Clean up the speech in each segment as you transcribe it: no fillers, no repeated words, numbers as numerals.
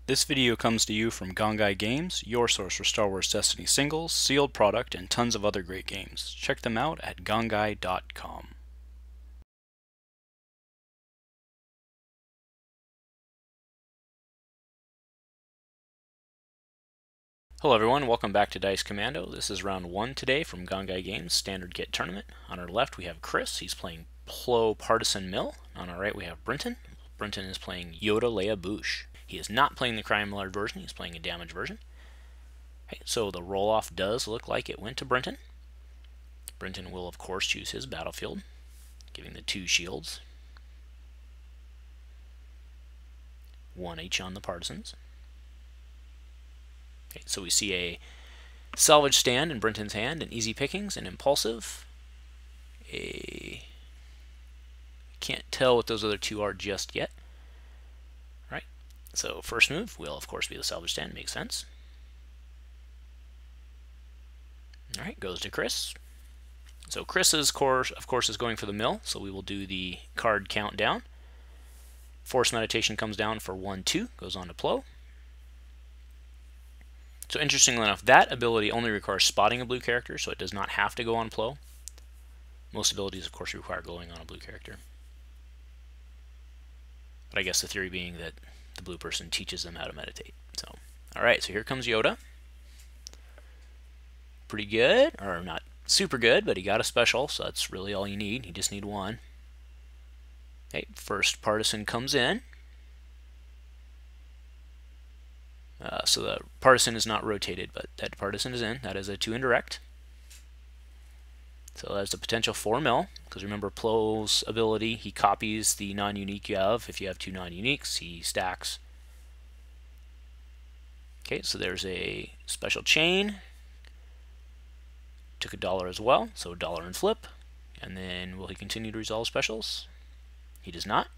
This video comes to you from Gongaii Games, your source for Star Wars Destiny singles, sealed product, and tons of other great games. Check them out at gongaii.com. Hello everyone, welcome back to Dice Commando. This is round 1 today from Gongaii Games Standard Kit Tournament. On our left we have Chris, he's playing Plo Partisan Mill. On our right we have Brenton. Brenton is playing Yoda Leia Boushh. He is not playing the Crime Lord version, he's playing a damage version. Okay, so the roll-off does look like it went to Brenton. Brenton will of course choose his battlefield, giving the 2 shields. 1 each on the Partisans. Okay, so we see a salvage stand in Brenton's hand, and easy pickings, and impulsive. Can't tell what those other 2 are just yet. Right. So first move will of course be the salvage stand, makes sense. Alright, goes to Chris. So Chris's course, of course, is going for the mill, so we will do the card countdown. Force Meditation comes down for 1-2, goes on to Plo. So interestingly enough, that ability only requires spotting a blue character, so it does not have to go on Plo. Most abilities, of course, require going on a blue character. But I guess the theory being that the blue person teaches them how to meditate. So, alright, so here comes Yoda. Pretty good, or not super good, but he got a special, so that's really all you need. You just need 1. Okay, first Partisan comes in. So the Partisan is not rotated, but that Partisan is in. That is a 2 indirect. So that's the potential 4 mil, because remember Plo's ability, he copies the non-unique you have. If you have 2 non-uniques, he stacks. Okay, so there's a special chain. Took $1 as well, so $1 and flip. And then will he continue to resolve specials? He does not.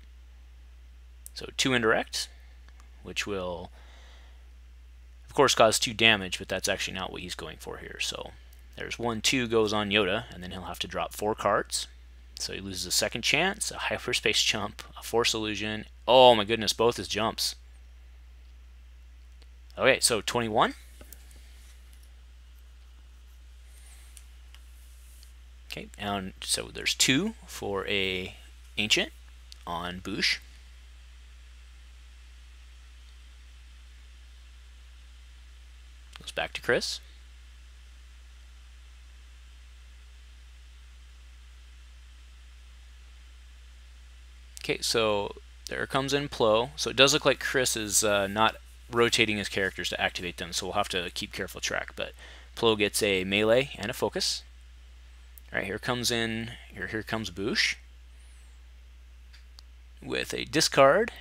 So 2 indirect, which will of course cause 2 damage, but that's actually not what he's going for here. So there's 1-2 goes on Yoda, and then he'll have to drop 4 cards. So he loses a second chance, a hyperspace jump, a force illusion. Oh my goodness, both his jumps. Okay, so 21. Okay, and so there's 2 for a ancient on Boushh. Goes back to Chris. Okay, so there comes in Plo. So it does look like Chris is not rotating his characters to activate them, so we'll have to keep careful track. But Plo gets a melee and a focus. All right, here comes Boushh with a discard,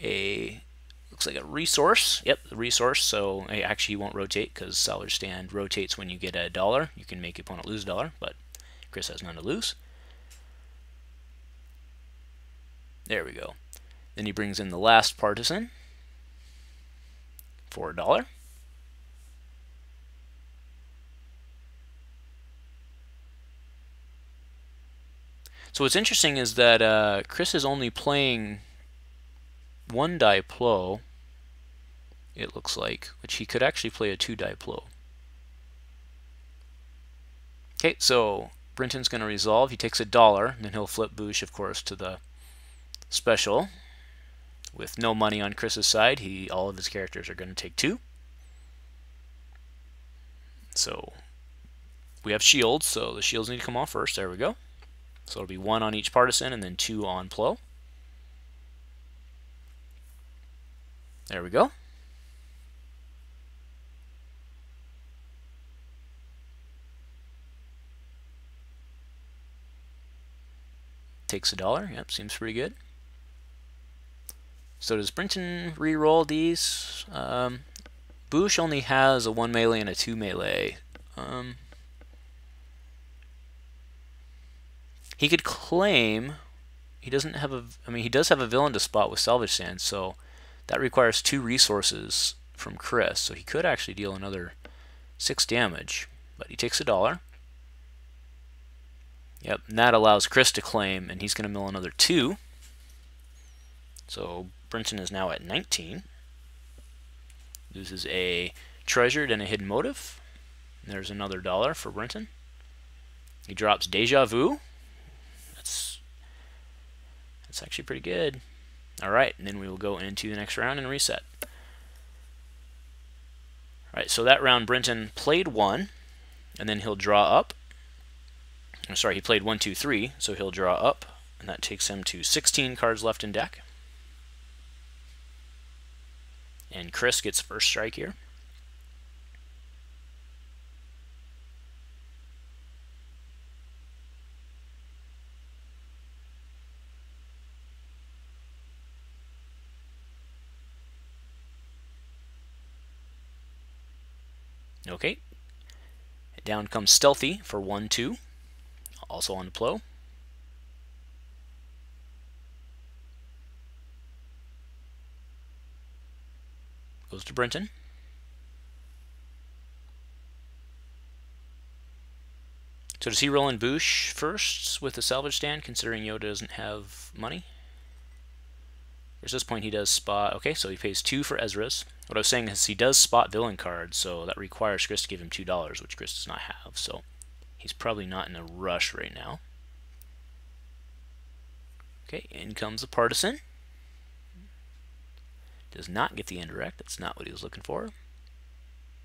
looks like a resource. Yep, the resource. So actually he won't rotate because salvage stand rotates when you get $1. You can make your opponent lose $1, but Chris has none to lose. There we go. Then he brings in the last Partisan for $1. So what's interesting is that Chris is only playing 1 die Plo, it looks like, which he could actually play a 2 die Plo. Okay, so Brenton's going to resolve. He takes $1, and then he'll flip Boushh, of course, to the special. With no money on Chris's side, all of his characters are going to take 2. So we have shields, so the shields need to come off first. There we go. So it'll be 1 on each Partisan and then 2 on Plo. There we go. Takes $1. Yep, seems pretty good. So does Brenton re-roll these? Boushh only has a 1 melee and a 2 melee. He could claim he doesn't have he does have a villain to spot with salvage sand, so that requires 2 resources from Chris, so he could actually deal another 6 damage, but he takes $1. Yep, and that allows Chris to claim, and he's going to mill another 2. So Brenton is now at 19. Loses a treasured and a hidden motive. There's another $1 for Brenton. He drops Deja Vu. That's actually pretty good. Alright, and then we will go into the next round and reset. Alright, so that round Brenton played 1, and then he'll draw up. I'm sorry, he played 1, 2, 3, so he'll draw up, and that takes him to 16 cards left in deck. And Chris gets first strike here. Okay. Down comes Stealthy for 1, 2. Also on the Plo. Goes to Brenton. So does he roll in Boushh first with the salvage stand, considering Yoda doesn't have money? At this point he does spot. Okay, so he pays 2 for Ezra's. What I was saying is he does spot villain cards, so that requires Chris to give him $2, which Chris does not have. So he's probably not in a rush right now. Okay, in comes the Partisan. Does not get the indirect. That's not what he was looking for.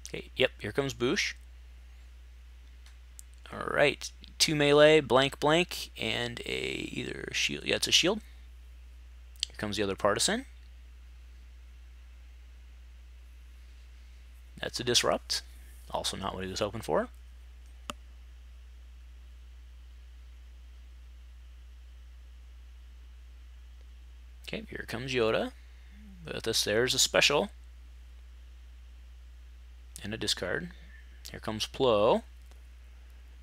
Okay, yep, here comes Boushh. Alright, 2 melee, blank, blank, and a either shield. Yeah, it's a shield. Here comes the other Partisan. That's a disrupt. Also not what he was hoping for. Okay, here comes Yoda. With this, there's a special. And a discard. Here comes Plo.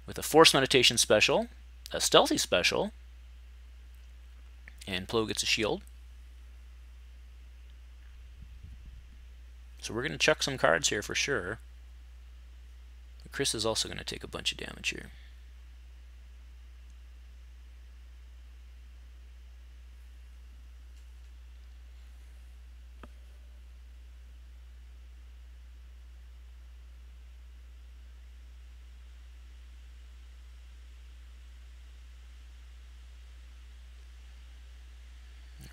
With a Force Meditation special. A Stealthy special. And Plo gets a shield. So we're going to chuck some cards here for sure. But Chris is also going to take a bunch of damage here.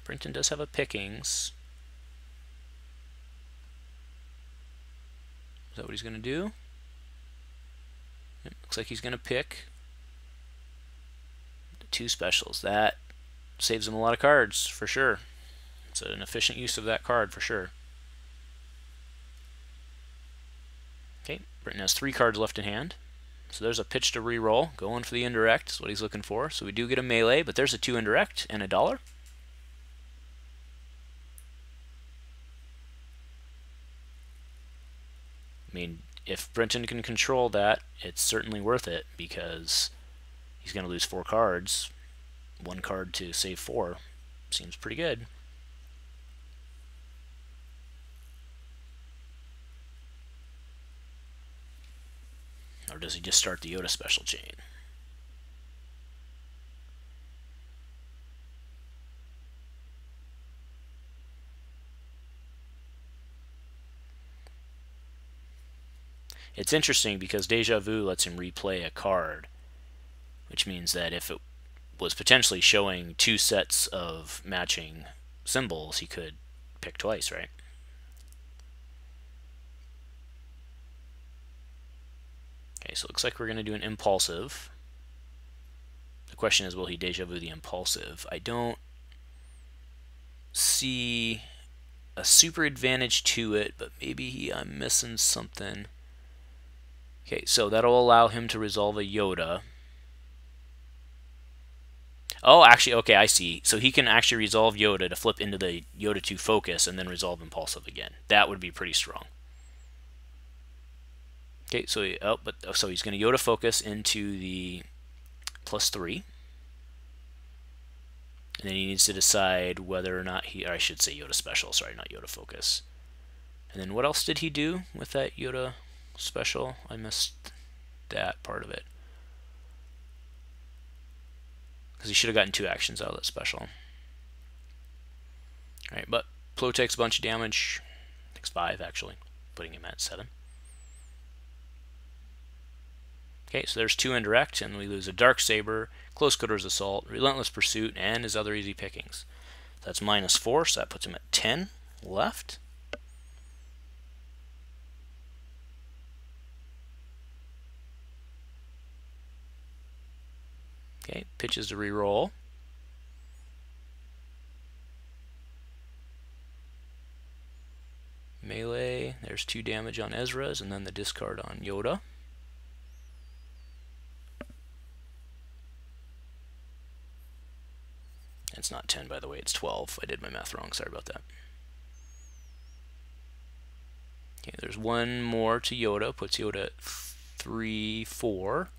Brenton does have a pickings. Is that what he's going to do? It looks like he's going to pick the 2 specials. That saves him a lot of cards, for sure. It's an efficient use of that card, for sure. Okay, Brenton has 3 cards left in hand. So there's a pitch to re-roll. Going for the indirect is what he's looking for. So we do get a melee, but there's a 2 indirect and a $1. I mean, if Brenton can control that, it's certainly worth it, because he's going to lose 4 cards. 1 card to save 4. Seems pretty good. Or does he just start the Yoda special chain? It's interesting because Deja Vu lets him replay a card, which means that if it was potentially showing 2 sets of matching symbols, he could pick twice, right? Okay, so it looks like we're going to do an impulsive. The question is, will he Deja Vu the impulsive? I don't see a super advantage to it, but maybe I'm missing something. Okay, so that'll allow him to resolve a Yoda. Oh, actually, okay, I see. So he can actually resolve Yoda to flip into the Yoda 2 focus and then resolve impulsive again. That would be pretty strong. Okay, so so he's going to Yoda focus into the +3. And then he needs to decide whether or not or I should say Yoda special, sorry, not Yoda focus. And then what else did he do with that Yoda special? I missed that part of it. Because he should have gotten 2 actions out of that special. Alright, but Plo takes a bunch of damage. Takes 5, actually. putting him at 7. Okay, so there's 2 indirect, and we lose a Dark Saber, Close Quarters Assault, Relentless Pursuit, and his other easy pickings. That's -4, so that puts him at 10 left. Okay, pitches to reroll. Melee, there's 2 damage on Ezra's, and then the discard on Yoda. It's not 10, by the way, it's 12. I did my math wrong, sorry about that. Okay, there's 1 more to Yoda, puts Yoda at 3, 4.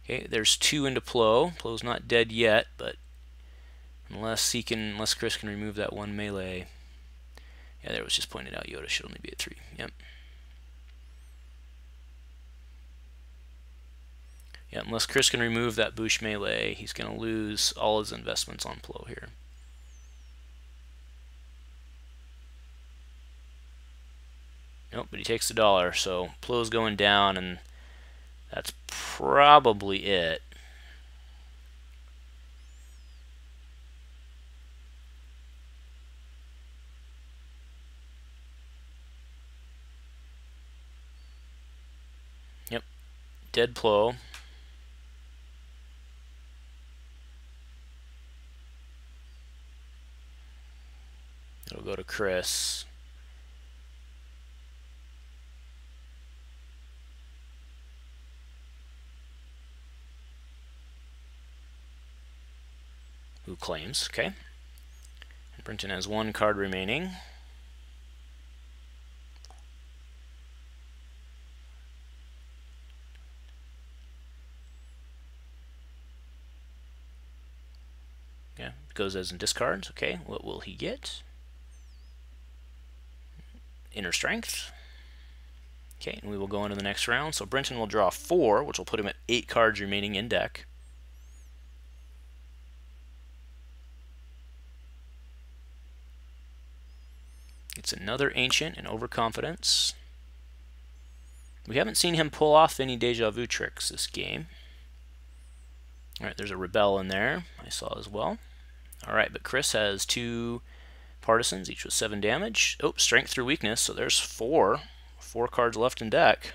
Okay, there's 2 into Plo. Plo's not dead yet, but unless Chris can remove that 1 melee. Yeah, there was just pointed out Yoda should only be at 3. Yep. Yeah, unless Chris can remove that Boushh melee, he's going to lose all his investments on Plo here. Nope, but he takes the $1, so Plo's going down, and that's probably it. Yep, dead Plo. It'll go to Chris. Who claims, okay. And Brenton has 1 card remaining. Yeah, goes as in discards. Okay, what will he get? Inner Strength. Okay, and we will go into the next round. So Brenton will draw 4, which will put him at 8 cards remaining in deck. It's another Ancient and Overconfidence. We haven't seen him pull off any Deja Vu tricks this game. Alright, there's a Rebel in there, I saw as well. Alright, but Chris has 2 Partisans, each with 7 damage. Oh, Strength through Weakness, so there's 4. 4 cards left in deck.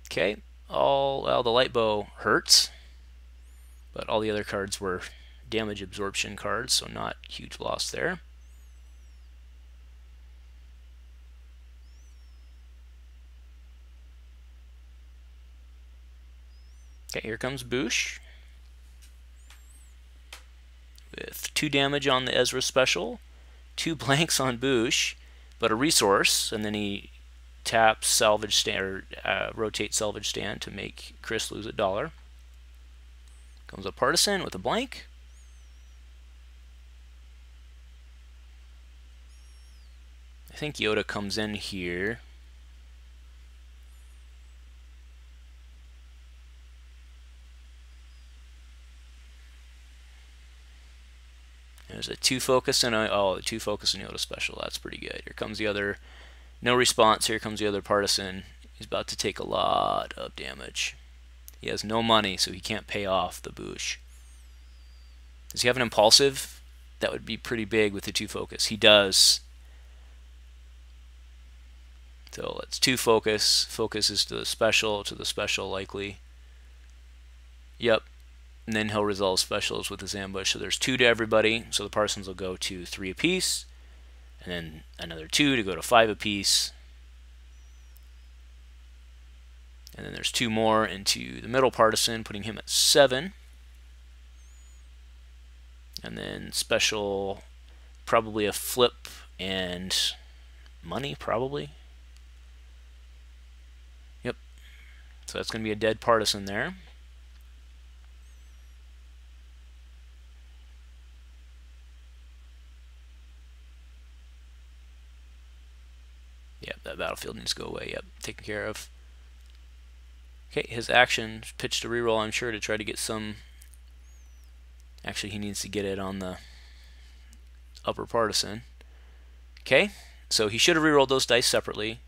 Okay, well, the Light Bow hurts, but all the other cards were damage absorption cards, so not huge loss there. Okay, here comes Boushh with 2 damage on the Ezra special, 2 blanks on Boushh, but a resource, and then he taps salvage stand, or rotates salvage stand to make Chris lose $1. Comes a Partisan with a blank. I think Yoda comes in here. There's a 2 focus and a 2 focus and Yoda special. That's pretty good. Here comes the other. No response. Here comes the other Partisan. He's about to take a lot of damage. He has no money, so he can't pay off the Boushh. Does he have an impulsive? That would be pretty big with the 2 focus. He does. So let's 2 focus. Focus is to the special likely. Yep. And then he'll resolve specials with his ambush. So there's 2 to everybody. So the Parsons will go to 3 apiece. And then another 2 to go to 5 apiece. And then there's 2 more into the middle Partisan, putting him at 7. And then special, probably a flip and money, probably. Yep. So that's going to be a dead Partisan there. Yep, that battlefield needs to go away. Yep, taken care of. Okay, his action, pitch to reroll, I'm sure, to try to get some. Actually, he needs to get it on the upper Partisan. Okay, So he should have rerolled those dice separately,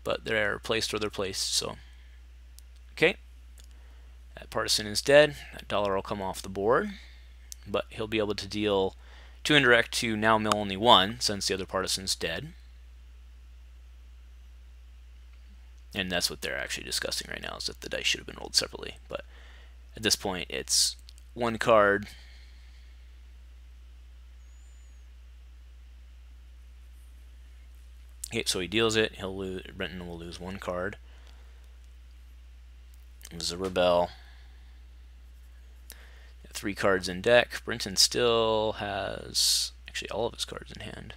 but they're placed where they're placed. So, okay, that partisan is dead. That dollar will come off the board, but he'll be able to deal 2 indirect to now mill only 1 since the other partisan's dead. And that's what they're actually discussing right now, is that the dice should have been rolled separately. But at this point, it's 1 card. Okay, so he deals it. He'll lose. Brenton will lose 1 card. There's a rebel. 3 cards in deck. Brenton still has actually all of his cards in hand.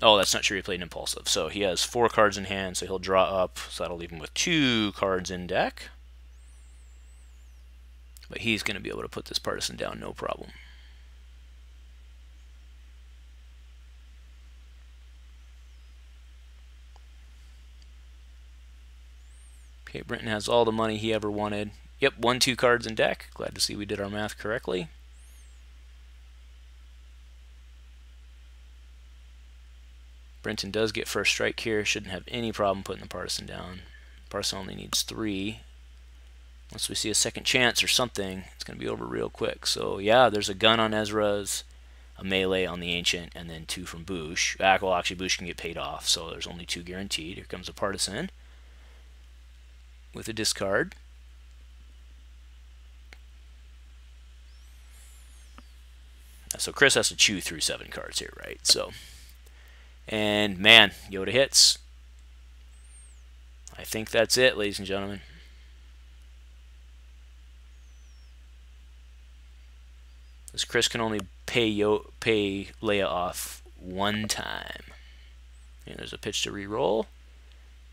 Oh, that's not true. He played an impulsive. So he has 4 cards in hand, so he'll draw up. So that'll leave him with 2 cards in deck. But he's going to be able to put this partisan down, no problem. Okay, Brenton has all the money he ever wanted. Yep, 2 cards in deck. Glad to see we did our math correctly. Brenton does get first strike here. Shouldn't have any problem putting the partisan down. Partisan only needs 3. Once we see a second chance or something, it's going to be over real quick. So yeah, there's a gun on Ezra's, a melee on the Ancient, and then 2 from Boushh. Well, actually, Boushh can get paid off, so there's only 2 guaranteed. Here comes a partisan with a discard. So Chris has to chew through 7 cards here, right? So, and man, Yoda hits. I think that's it, ladies and gentlemen. Because Chris can only pay Leia off 1 time. And there's a pitch to re-roll.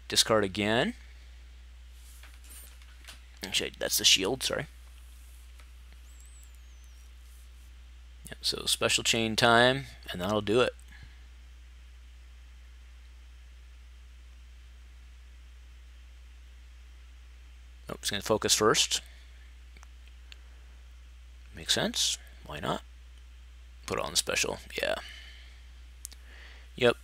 Discard again. Actually, that's the shield, sorry. Yep, so special chain time, and that'll do it. Oh, it's going to focus first. Makes sense. Why not? Put it on the special. Yeah. Yep.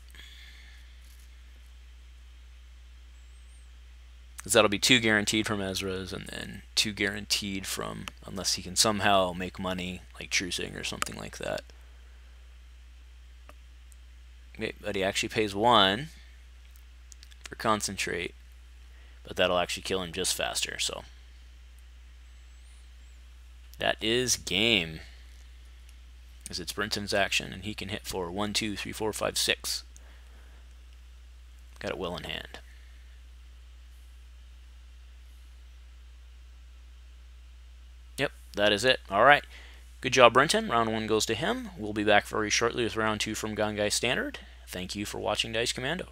Because that'll be 2 guaranteed from Ezra's, and then 2 guaranteed from, unless he can somehow make money, like trucing or something like that. Okay, but he actually pays 1 for concentrate, but that'll actually kill him just faster, so. That is game. Because it's Brenton's action, and he can hit for 1, 2, 3, 4, 5, 6. Got it well in hand. Yep, that is it. All right. Good job, Brenton. Round 1 goes to him. We'll be back very shortly with round 2 from Gongaii Standard. Thank you for watching Dice Commando.